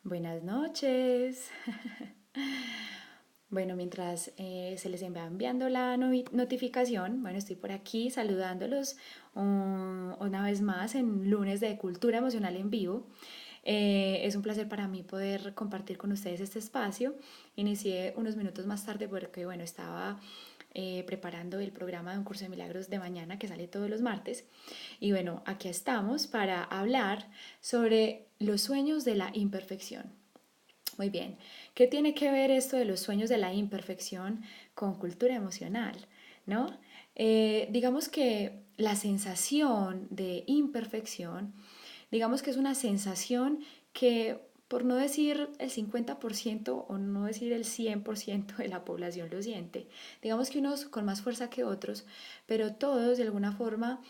Buenas noches. Bueno, mientras se les va enviando la notificación, bueno, estoy por aquí saludándolos una vez más en lunes de Cultura Emocional en Vivo. Es un placer para mí poder compartir con ustedes este espacio. Inicié unos minutos más tarde porque, bueno, estaba preparando el programa de un curso de milagros de mañana que sale todos los martes. Y bueno, aquí estamos para hablar sobre los sueños de la imperfección. Muy bien. ¿Qué tiene que ver esto de los sueños de la imperfección con cultura emocional? ¿No? Digamos que la sensación de imperfección, digamos que es una sensación que, por no decir el 50% o no decir el 100% de la población lo siente. Digamos que unos con más fuerza que otros, pero todos de alguna forma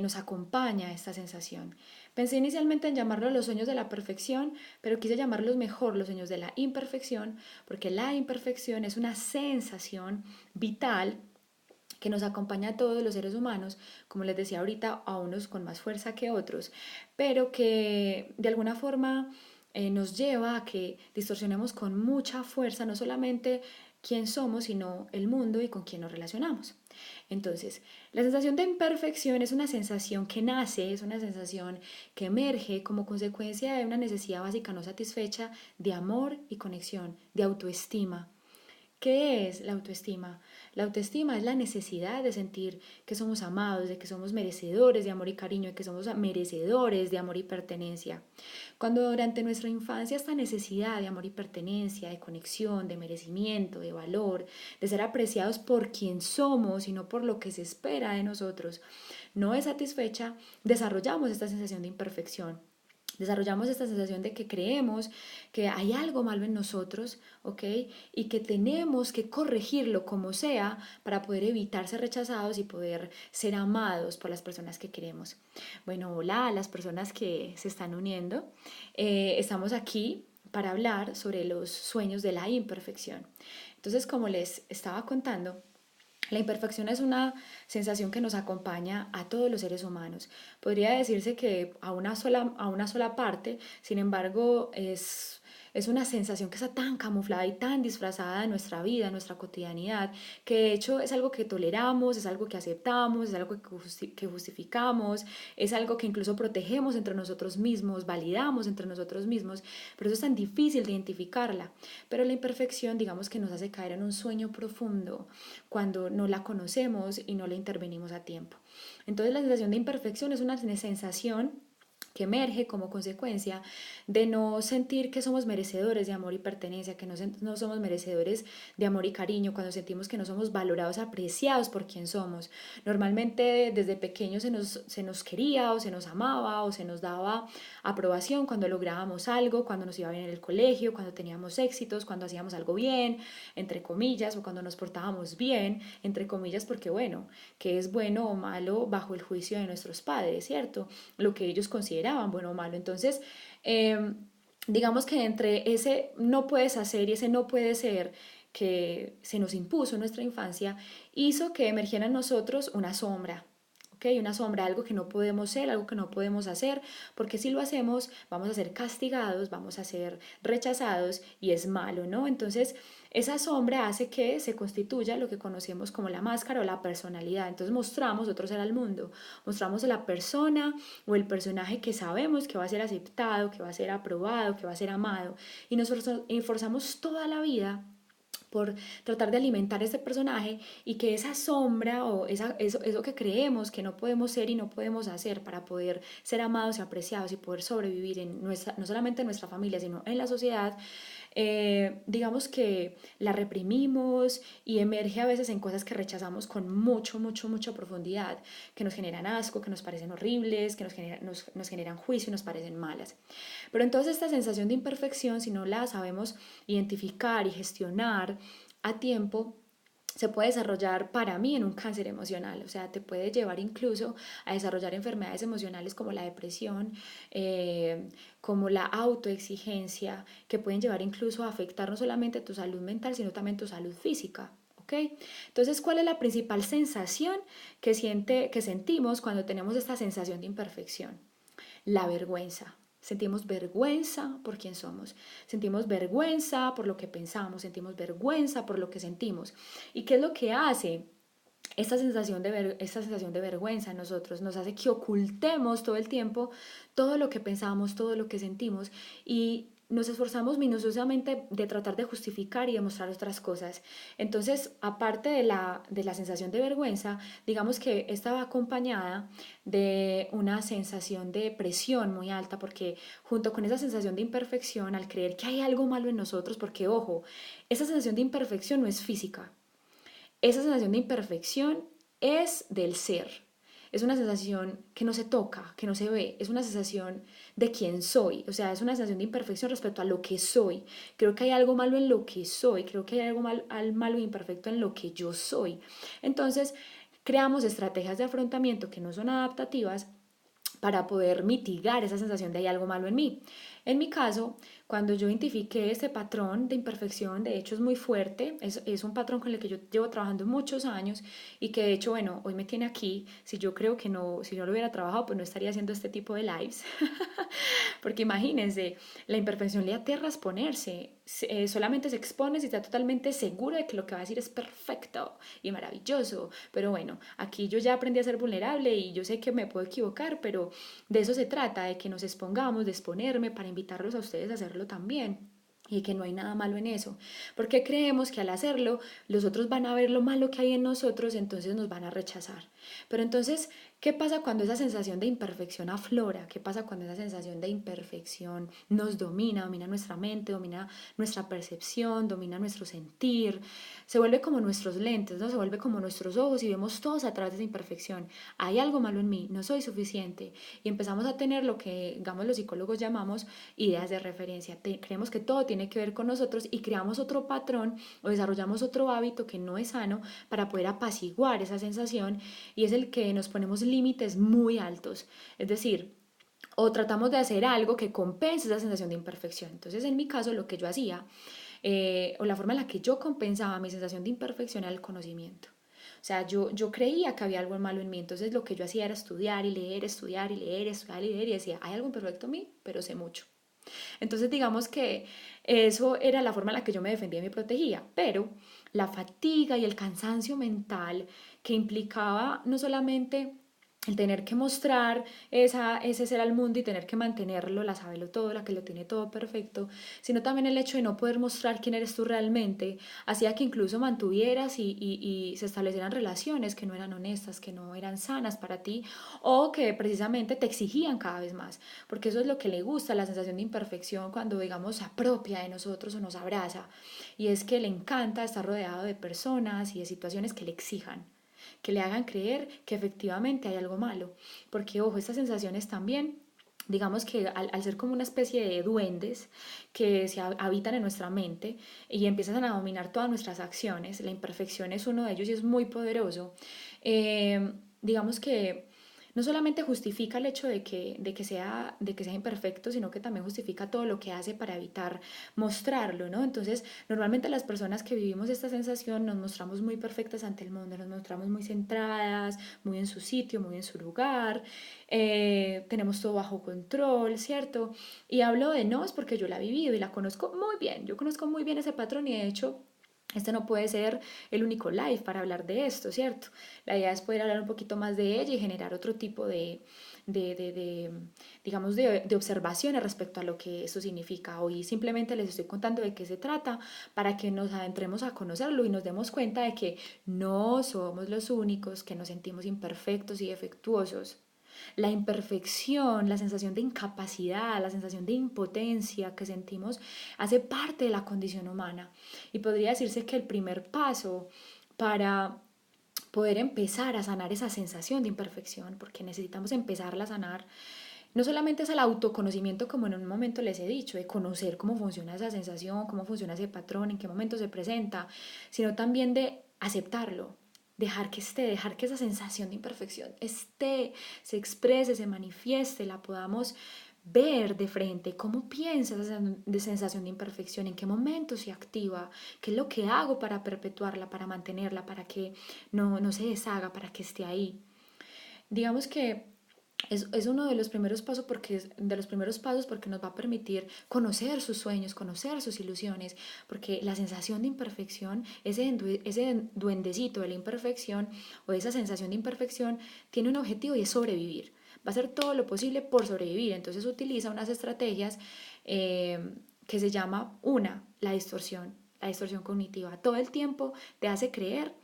nos acompaña esta sensación. Pensé inicialmente en llamarlos los sueños de la perfección, pero quise llamarlos mejor los sueños de la imperfección, porque la imperfección es una sensación vital que nos acompaña a todos los seres humanos, como les decía ahorita, a unos con más fuerza que otros, pero que de alguna forma nos lleva a que distorsionemos con mucha fuerza no solamente quién somos, sino el mundo y con quién nos relacionamos. Entonces, la sensación de imperfección es una sensación que nace, es una sensación que emerge como consecuencia de una necesidad básica no satisfecha de amor y conexión, de autoestima. ¿Qué es la autoestima? La autoestima es la necesidad de sentir que somos amados, de que somos merecedores de amor y cariño, de que somos merecedores de amor y pertenencia. Cuando durante nuestra infancia esta necesidad de amor y pertenencia, de conexión, de merecimiento, de valor, de ser apreciados por quien somos y no por lo que se espera de nosotros, no es satisfecha, desarrollamos esta sensación de imperfección. Desarrollamos esta sensación de que creemos que hay algo malo en nosotros, ¿ok? Y que tenemos que corregirlo como sea para poder evitar ser rechazados y poder ser amados por las personas que queremos. Bueno, hola a las personas que se están uniendo. Estamos aquí para hablar sobre los sueños de la imperfección. Entonces, como les estaba contando, la imperfección es una sensación que nos acompaña a todos los seres humanos. Podría decirse que a una sola parte, sin embargo, es una sensación que está tan camuflada y tan disfrazada de nuestra vida, de nuestra cotidianidad, que de hecho es algo que toleramos, es algo que aceptamos, es algo que justificamos, es algo que incluso protegemos entre nosotros mismos, validamos entre nosotros mismos, pero eso es tan difícil de identificarla. Pero la imperfección, digamos que nos hace caer en un sueño profundo cuando no la conocemos y no la intervenimos a tiempo. Entonces la sensación de imperfección es una sensación que emerge como consecuencia de no sentir que somos merecedores de amor y pertenencia, que no somos merecedores de amor y cariño, cuando sentimos que no somos valorados, apreciados por quien somos. Normalmente desde pequeños se nos quería o se nos amaba o se nos daba aprobación cuando lográbamos algo, cuando nos iba bien en el colegio, cuando teníamos éxitos, cuando hacíamos algo bien, entre comillas, o cuando nos portábamos bien, entre comillas, porque bueno, que es bueno o malo bajo el juicio de nuestros padres, ¿cierto? Lo que ellos consideraban bueno o malo. Entonces, digamos que entre ese no puedes hacer y ese no puede ser que se nos impuso en nuestra infancia, hizo que emergiera en nosotros una sombra, ¿ok? Una sombra, algo que no podemos ser, algo que no podemos hacer, porque si lo hacemos vamos a ser castigados, vamos a ser rechazados y es malo, ¿no? Entonces, esa sombra hace que se constituya lo que conocemos como la máscara o la personalidad. Entonces mostramos otro ser al mundo, mostramos a la persona o el personaje que sabemos que va a ser aceptado, que va a ser aprobado, que va a ser amado. Y nos esforzamos toda la vida por tratar de alimentar ese personaje y que esa sombra o eso que creemos que no podemos ser y no podemos hacer para poder ser amados y apreciados y poder sobrevivir no solamente en nuestra familia, sino en la sociedad, digamos que la reprimimos y emerge a veces en cosas que rechazamos con mucha profundidad, que nos generan asco, que nos parecen horribles, que nos generan juicio y nos parecen malas. Pero entonces esta sensación de imperfección, si no la sabemos identificar y gestionar a tiempo, se puede desarrollar para mí en un cáncer emocional, o sea, te puede llevar incluso a desarrollar enfermedades emocionales como la depresión, como la autoexigencia, que pueden llevar incluso a afectar no solamente tu salud mental, sino también tu salud física. ¿Okay? Entonces, ¿cuál es la principal sensación que sentimos cuando tenemos esta sensación de imperfección? La vergüenza. Sentimos vergüenza por quién somos, sentimos vergüenza por lo que pensamos, sentimos vergüenza por lo que sentimos. ¿Y qué es lo que hace? Esta sensación de vergüenza en nosotros nos hace que ocultemos todo el tiempo todo lo que pensamos, todo lo que sentimos y nos esforzamos minuciosamente de tratar de justificar y demostrar otras cosas. Entonces, aparte de la sensación de vergüenza, digamos que esta va acompañada de una sensación de presión muy alta, porque junto con esa sensación de imperfección, al creer que hay algo malo en nosotros, porque ojo, esa sensación de imperfección no es física, esa sensación de imperfección es del ser. Es una sensación que no se toca, que no se ve. Es una sensación de quién soy. O sea, es una sensación de imperfección respecto a lo que soy. Creo que hay algo malo en lo que soy. Creo que hay algo malo e imperfecto en lo que yo soy. Entonces, creamos estrategias de afrontamiento que no son adaptativas para poder mitigar esa sensación de hay algo malo en mí. En mi caso, cuando yo identifiqué este patrón de imperfección, de hecho es muy fuerte, es un patrón con el que yo llevo trabajando muchos años y que de hecho, bueno, hoy me tiene aquí, si yo creo que no, si no lo hubiera trabajado, pues no estaría haciendo este tipo de lives, porque imagínense, la imperfección le aterra exponerse, solamente se expone si está totalmente seguro de que lo que va a decir es perfecto y maravilloso, pero bueno, aquí yo ya aprendí a ser vulnerable y yo sé que me puedo equivocar, pero de eso se trata, de que nos expongamos, de exponerme para invitarlos a ustedes a hacerlo también. Y que no hay nada malo en eso, porque creemos que al hacerlo los otros van a ver lo malo que hay en nosotros, entonces nos van a rechazar. Pero entonces, ¿qué pasa cuando esa sensación de imperfección aflora? ¿Qué pasa cuando esa sensación de imperfección nos domina, domina nuestra mente, domina nuestra percepción, domina nuestro sentir? Se vuelve como nuestros lentes, ¿no? Se vuelve como nuestros ojos y vemos todos a través de esa imperfección. Hay algo malo en mí, no soy suficiente. Y empezamos a tener lo que, digamos, los psicólogos llamamos ideas de referencia. Creemos que todo tiene que ver con nosotros y creamos otro patrón o desarrollamos otro hábito que no es sano para poder apaciguar esa sensación y es el que nos ponemos límites muy altos. Es decir, o tratamos de hacer algo que compense esa sensación de imperfección. Entonces, en mi caso, lo que yo hacía, o la forma en la que yo compensaba mi sensación de imperfección era el conocimiento. O sea, yo creía que había algo malo en mí, entonces lo que yo hacía era estudiar y leer, estudiar y leer, estudiar y leer y decía, hay algo imperfecto en mí, pero sé mucho. Entonces digamos que eso era la forma en la que yo me defendía y me protegía, pero la fatiga y el cansancio mental que implicaba no solamente el tener que mostrar ese ser al mundo y tener que mantenerlo, la sabelo todo, la que lo tiene todo perfecto, sino también el hecho de no poder mostrar quién eres tú realmente, hacía que incluso mantuvieras y se establecieran relaciones que no eran honestas, que no eran sanas para ti o que precisamente te exigían cada vez más, porque eso es lo que le gusta, la sensación de imperfección cuando digamos se apropia de nosotros o nos abraza, y es que le encanta estar rodeado de personas y de situaciones que le exijan, que le hagan creer que efectivamente hay algo malo. Porque, ojo, estas sensaciones también, digamos que al ser como una especie de duendes que se habitan en nuestra mente y empiezan a dominar todas nuestras acciones, la imperfección es uno de ellos y es muy poderoso, digamos que no solamente justifica el hecho de que sea imperfecto, sino que también justifica todo lo que hace para evitar mostrarlo, ¿no? Entonces, normalmente las personas que vivimos esta sensación nos mostramos muy perfectas ante el mundo, nos mostramos muy centradas, muy en su sitio, muy en su lugar, tenemos todo bajo control, ¿cierto? Y hablo de nos porque yo la he vivido y la conozco muy bien, yo conozco muy bien ese patrón y de hecho este no puede ser el único live para hablar de esto, ¿cierto? La idea es poder hablar un poquito más de ella y generar otro tipo de, de, de digamos, de observaciones respecto a lo que esto significa. Hoy simplemente les estoy contando de qué se trata para que nos adentremos a conocerlo y nos demos cuenta de que no somos los únicos que nos sentimos imperfectos y defectuosos. La imperfección, la sensación de incapacidad, la sensación de impotencia que sentimos hace parte de la condición humana. Y podría decirse que el primer paso para poder empezar a sanar esa sensación de imperfección, porque necesitamos empezarla a sanar, no solamente es el autoconocimiento, como en un momento les he dicho, de conocer cómo funciona esa sensación, cómo funciona ese patrón, en qué momento se presenta, sino también de aceptarlo, dejar que esté, dejar que esa sensación de imperfección esté, se exprese, se manifieste, la podamos ver de frente, cómo piensa esa sensación de imperfección, en qué momento se activa, qué es lo que hago para perpetuarla, para mantenerla, para que no se deshaga, para que esté ahí. Digamos que es uno de los primeros pasos porque nos va a permitir conocer sus sueños, conocer sus ilusiones, porque la sensación de imperfección, ese duendecito de la imperfección o esa sensación de imperfección tiene un objetivo y es sobrevivir. Va a hacer todo lo posible por sobrevivir. Entonces utiliza unas estrategias que se llama la distorsión cognitiva. Todo el tiempo te hace creer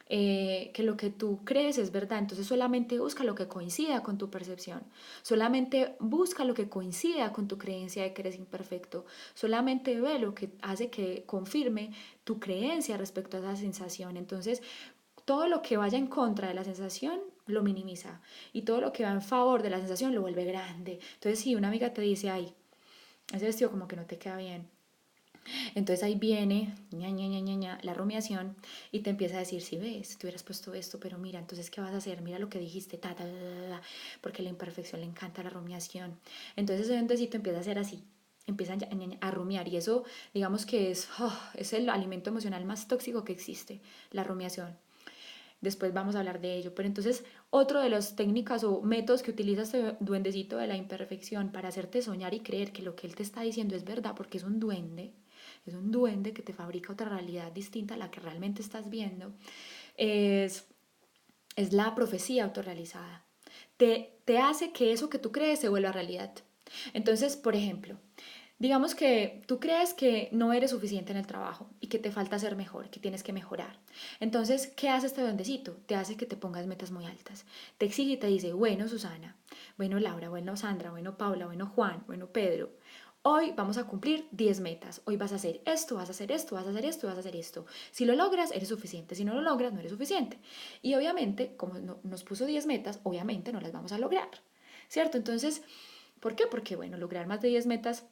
que lo que tú crees es verdad, entonces solamente busca lo que coincida con tu percepción, solamente busca lo que coincida con tu creencia de que eres imperfecto, solamente ve lo que hace que confirme tu creencia respecto a esa sensación, entonces todo lo que vaya en contra de la sensación lo minimiza y todo lo que va en favor de la sensación lo vuelve grande, entonces si una amiga te dice, ay, ese vestido como que no te queda bien, entonces ahí viene la rumiación y te empieza a decir, si ves, te hubieras puesto esto, pero mira, entonces ¿qué vas a hacer? Mira lo que dijiste, porque la imperfección le encanta la rumiación. Entonces ese duendecito empieza a hacer así, empiezan a rumiar y eso digamos que es el alimento emocional más tóxico que existe, la rumiación. Después vamos a hablar de ello. Pero entonces, otro de las técnicas o métodos que utiliza este duendecito de la imperfección para hacerte soñar y creer que lo que él te está diciendo es verdad, porque es un duende que te fabrica otra realidad distinta a la que realmente estás viendo, es, es la profecía autorrealizada. Te hace que eso que tú crees se vuelva realidad. Entonces, por ejemplo, digamos que tú crees que no eres suficiente en el trabajo y que te falta ser mejor, que tienes que mejorar. Entonces, ¿qué hace este duendecito? Te hace que te pongas metas muy altas. Te exige y te dice, bueno, Susana, bueno, Laura, bueno, Sandra, bueno, Paula, bueno, Juan, bueno, Pedro. Hoy vamos a cumplir 10 metas. Hoy vas a hacer esto, vas a hacer esto, vas a hacer esto, vas a hacer esto. Si lo logras, eres suficiente. Si no lo logras, no eres suficiente. Y obviamente, como nos puso 10 metas, obviamente no las vamos a lograr. ¿Cierto? Entonces, ¿por qué? Porque, bueno, lograr más de 10 metas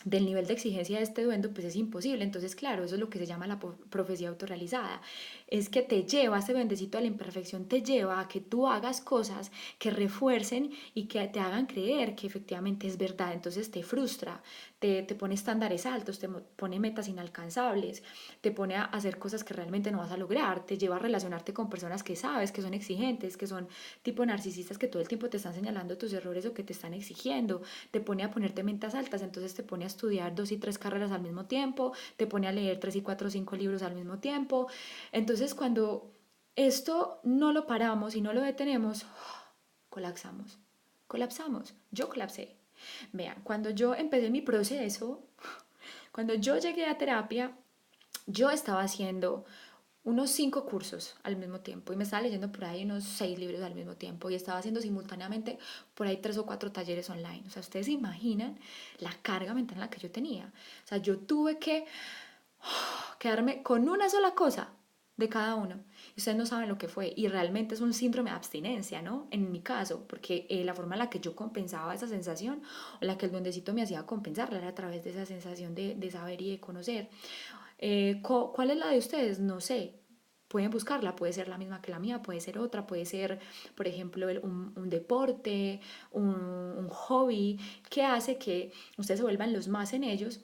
del nivel de exigencia de este duendo, pues es imposible. Entonces, claro, eso es lo que se llama la profecía autorrealizada. Es que te lleva, ese duendecito de la imperfección te lleva a que tú hagas cosas que refuercen y que te hagan creer que efectivamente es verdad. Entonces te frustra, te pone estándares altos, te pone metas inalcanzables, te pone a hacer cosas que realmente no vas a lograr, te lleva a relacionarte con personas que sabes que son exigentes, que son tipo narcisistas que todo el tiempo te están señalando tus errores o que te están exigiendo, te pone a ponerte metas altas, entonces te pone a estudiar 2 y 3 carreras al mismo tiempo, te pone a leer 3 y 4 o 5 libros al mismo tiempo. Entonces cuando esto no lo paramos y no lo detenemos, colapsamos, colapsamos. Yo colapsé. Vean, cuando yo empecé mi proceso, cuando yo llegué a terapia, yo estaba haciendo unos 5 cursos al mismo tiempo y me estaba leyendo por ahí unos 6 libros al mismo tiempo y estaba haciendo simultáneamente por ahí 3 o 4 talleres online. O sea, ustedes se imaginan la carga mental en la que yo tenía. O sea, yo tuve que quedarme con una sola cosa de cada uno. Y ustedes no saben lo que fue. Y realmente es un síndrome de abstinencia, ¿no? En mi caso, porque la forma en la que yo compensaba esa sensación, o la que el duendecito me hacía compensarla, era a través de esa sensación de saber y de conocer. ¿Cuál es la de ustedes? No sé. Pueden buscarla, puede ser la misma que la mía, puede ser otra, puede ser, por ejemplo, un deporte, un hobby, que hace que ustedes se vuelvan los más en ellos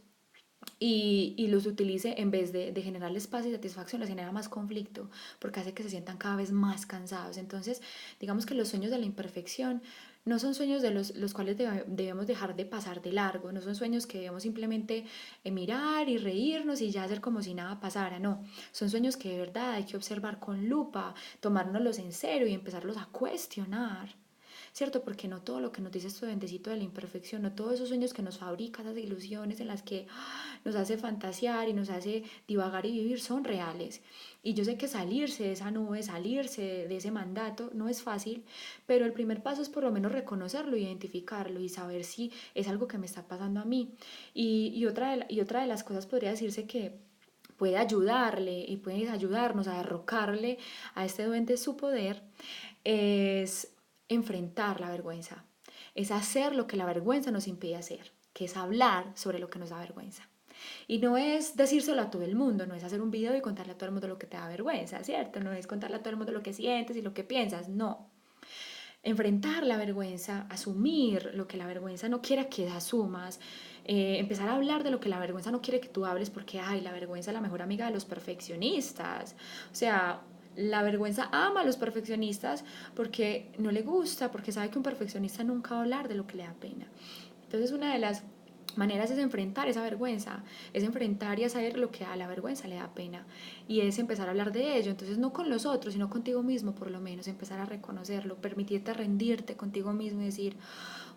y los utilice en vez de generarles paz y satisfacción, les genera más conflicto porque hace que se sientan cada vez más cansados. Entonces, digamos que los sueños de la imperfección no son sueños de los cuales debemos dejar de pasar de largo, no son sueños que debemos simplemente mirar y reírnos y ya hacer como si nada pasara, no, son sueños que de verdad hay que observar con lupa, tomárnoslos en serio y empezarlos a cuestionar. ¿Cierto? Porque no todo lo que nos dice este bendecito de la imperfección, no todos esos sueños que nos fabrica, esas ilusiones en las que nos hace fantasear y nos hace divagar y vivir son reales. Y yo sé que salirse de esa nube, salirse de ese mandato no es fácil, pero el primer paso es por lo menos reconocerlo, identificarlo y saber si es algo que me está pasando a mí. Otra de las cosas podría decirse que puede ayudarle y puede ayudarnos a derrocarle a este duende su poder es enfrentar la vergüenza, es hacer lo que la vergüenza nos impide hacer, que es hablar sobre lo que nos da vergüenza. Y no es decírselo a todo el mundo, no es hacer un video y contarle a todo el mundo lo que te da vergüenza, ¿cierto? No es contarle a todo el mundo lo que sientes y lo que piensas, no. Enfrentar la vergüenza, asumir lo que la vergüenza no quiere que asumas, empezar a hablar de lo que la vergüenza no quiere que tú hables porque, ay, la vergüenza es la mejor amiga de los perfeccionistas. O sea, La vergüenza ama a los perfeccionistas porque no le gusta, porque sabe que un perfeccionista nunca va a hablar de lo que le da pena. Entonces una de las maneras es enfrentar esa vergüenza, es enfrentar y a saber lo que a la vergüenza le da pena y es empezar a hablar de ello, entonces no con los otros, sino contigo mismo por lo menos, empezar a reconocerlo, permitirte rendirte contigo mismo y decir,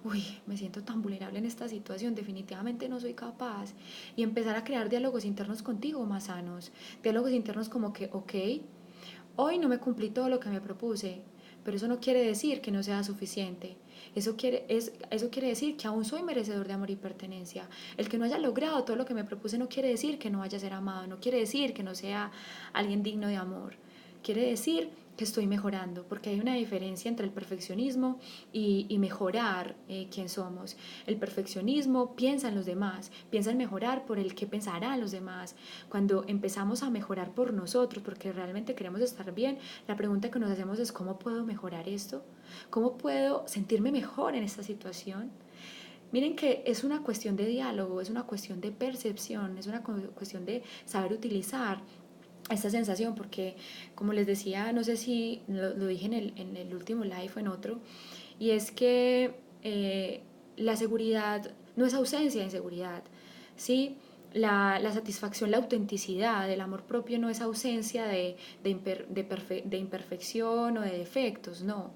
uy, me siento tan vulnerable en esta situación, definitivamente no soy capaz y empezar a crear diálogos internos contigo más sanos, diálogos internos como que, ok, hoy no me cumplí todo lo que me propuse, pero eso no quiere decir que no sea suficiente. Eso quiere decir que aún soy merecedor de amor y pertenencia. El que no haya logrado todo lo que me propuse no quiere decir que no vaya a ser amado, no quiere decir que no sea alguien digno de amor. Quiere decir que estoy mejorando, porque hay una diferencia entre el perfeccionismo y mejorar quién somos. El perfeccionismo piensa en los demás, piensa en mejorar por el que pensarán los demás. Cuando empezamos a mejorar por nosotros, porque realmente queremos estar bien, la pregunta que nos hacemos es ¿cómo puedo mejorar esto? ¿Cómo puedo sentirme mejor en esta situación? Miren que es una cuestión de diálogo, es una cuestión de percepción, es una cuestión de saber utilizar esta sensación, porque como les decía, no sé si lo dije en el último live o en otro, y es que la seguridad no es ausencia de inseguridad, ¿sí? La satisfacción, la autenticidad, el amor propio no es ausencia de imperfección o de defectos, no.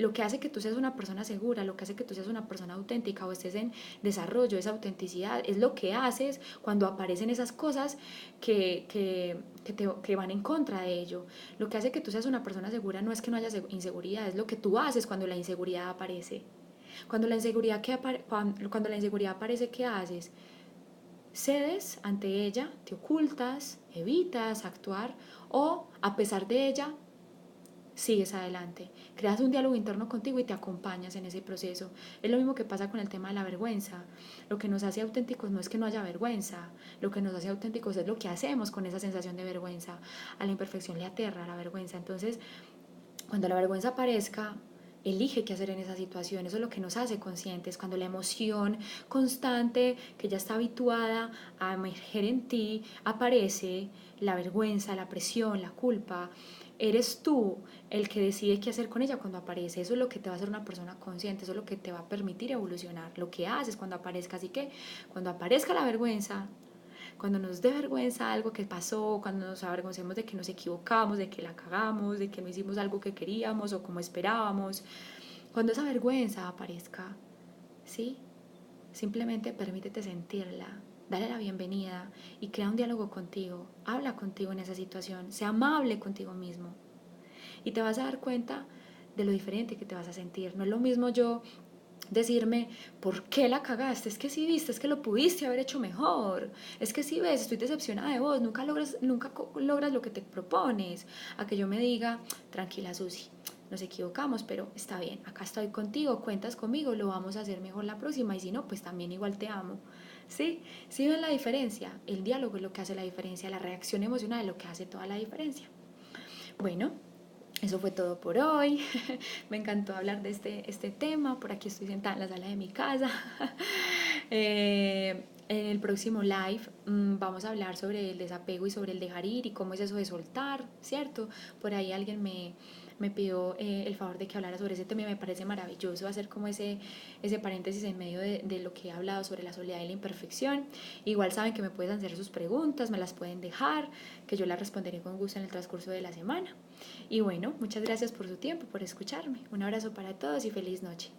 Lo que hace que tú seas una persona segura, lo que hace que tú seas una persona auténtica o estés en desarrollo, esa autenticidad, es lo que haces cuando aparecen esas cosas que van en contra de ello. Lo que hace que tú seas una persona segura no es que no haya inseguridad, es lo que tú haces cuando la inseguridad aparece. Cuando la inseguridad aparece, ¿qué haces? Cedes ante ella, te ocultas, evitas actuar o a pesar de ella sigues adelante, creas un diálogo interno contigo y te acompañas en ese proceso. Es lo mismo que pasa con el tema de la vergüenza. Lo que nos hace auténticos no es que no haya vergüenza, lo que nos hace auténticos es lo que hacemos con esa sensación de vergüenza. A la imperfección le aterra la vergüenza, entonces cuando la vergüenza aparezca, elige qué hacer en esa situación. Eso es lo que nos hace conscientes. Cuando la emoción constante, que ya está habituada a emerger en ti, aparece, la vergüenza, la presión, la culpa, eres tú el que decide qué hacer con ella cuando aparece. Eso es lo que te va a hacer una persona consciente, eso es lo que te va a permitir evolucionar, lo que haces cuando aparezca. Así que cuando aparezca la vergüenza, cuando nos dé vergüenza algo que pasó, cuando nos avergoncemos de que nos equivocamos, de que la cagamos, de que no hicimos algo que queríamos o como esperábamos, cuando esa vergüenza aparezca, ¿sí? Simplemente permítete sentirla, dale la bienvenida y crea un diálogo contigo, habla contigo en esa situación, sea amable contigo mismo y te vas a dar cuenta de lo diferente que te vas a sentir. No es lo mismo yo decirme, ¿por qué la cagaste? Es que si viste, es que lo pudiste haber hecho mejor. Es que si ves, estoy decepcionada de vos, nunca logras lo que te propones. A que yo me diga, tranquila Susi, nos equivocamos, pero está bien, acá estoy contigo, cuentas conmigo, lo vamos a hacer mejor la próxima y si no, pues también igual te amo. ¿Sí? ¿Sí ven la diferencia? El diálogo es lo que hace la diferencia, la reacción emocional es lo que hace toda la diferencia. Bueno, eso fue todo por hoy. Me encantó hablar de este tema. Por aquí estoy sentada en la sala de mi casa. En el próximo live vamos a hablar sobre el desapego y sobre el dejar ir y cómo es eso de soltar, ¿cierto? Por ahí alguien me pidió el favor de que hablara sobre ese tema y me parece maravilloso hacer como ese paréntesis en medio de lo que he hablado sobre la soledad y la imperfección. Igual saben que me pueden hacer sus preguntas, me las pueden dejar, que yo las responderé con gusto en el transcurso de la semana. Y bueno, muchas gracias por su tiempo, por escucharme. Un abrazo para todos y feliz noche.